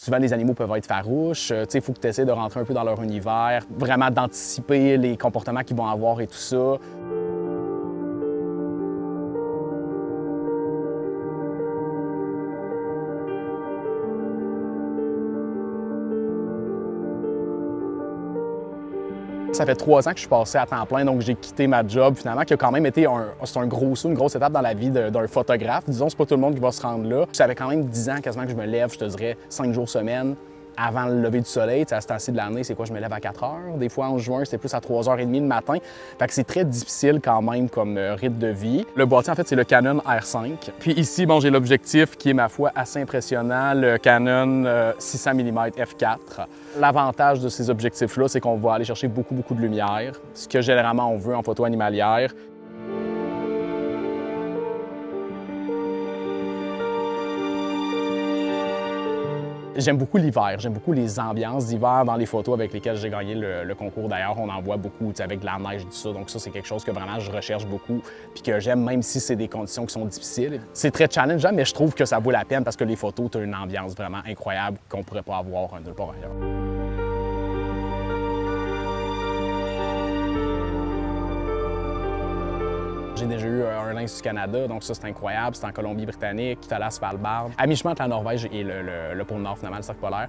Souvent, les animaux peuvent être farouches. Il faut que tu essaies de rentrer un peu dans leur univers, vraiment d'anticiper les comportements qu'ils vont avoir et tout ça. Ça fait 3 ans que je suis passé à temps plein, donc j'ai quitté ma job finalement, qui a quand même été une grosse étape dans la vie d'un photographe. Disons, c'est pas tout le monde qui va se rendre là. Ça fait quand même 10 ans quasiment que je me lève, je te dirais 5 jours semaine. Avant le lever du soleil, à ce temps-ci de l'année, c'est quoi? Je me lève à 4 heures. Des fois, en juin, c'est plus à 3h30 le matin. Fait que c'est très difficile quand même comme rythme de vie. Le boîtier, en fait, c'est le Canon R5. Puis ici, bon, j'ai l'objectif qui est, ma foi, assez impressionnant, le Canon 600 mm f4. L'avantage de ces objectifs-là, c'est qu'on va aller chercher beaucoup de lumière, ce que généralement on veut en photo animalière. J'aime beaucoup l'hiver, j'aime beaucoup les ambiances d'hiver dans les photos avec lesquelles j'ai gagné le concours. D'ailleurs, on en voit beaucoup avec de la neige et tout ça. Donc ça, c'est quelque chose que vraiment je recherche beaucoup puis que j'aime, même si c'est des conditions qui sont difficiles. C'est très challengeant, mais je trouve que ça vaut la peine parce que les photos, tu as une ambiance vraiment incroyable qu'on ne pourrait pas avoir nulle part ailleurs. J'ai déjà eu un lynx du Canada, donc ça c'est incroyable, c'est en Colombie-Britannique, tout à la Svalbard, à mi-chemin entre la Norvège et le pôle Nord finalement, le cercle polaire.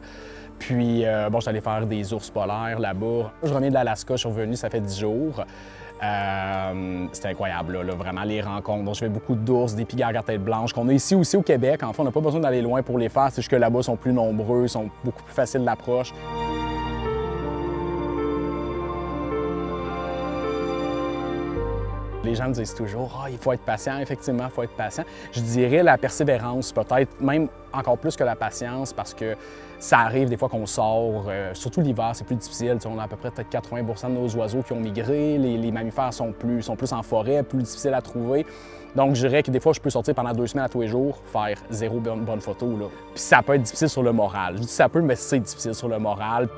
Puis bon, j'allais faire des ours polaires là-bas. Je reviens de l'Alaska, je suis revenu, ça fait 10 jours. C'était incroyable, là, vraiment les rencontres. Donc, je fais beaucoup d'ours, des pigargues à tête blanche qu'on a ici aussi au Québec. En fait, on n'a pas besoin d'aller loin pour les faire, c'est juste que là-bas, ils sont plus nombreux, ils sont beaucoup plus faciles d'approche. Les gens me disent toujours « Ah, il faut être patient », effectivement, il faut être patient. Je dirais la persévérance, peut-être, même encore plus que la patience, parce que ça arrive des fois qu'on sort, surtout l'hiver, c'est plus difficile. On a à peu près peut-être 80 % de nos oiseaux qui ont migré, les mammifères sont plus en forêt, plus difficiles à trouver. Donc, je dirais que des fois, je peux sortir pendant 2 semaines à tous les jours, faire 0 bonne photo, là. Puis ça peut être difficile sur le moral. Je dis ça peut, mais c'est difficile sur le moral.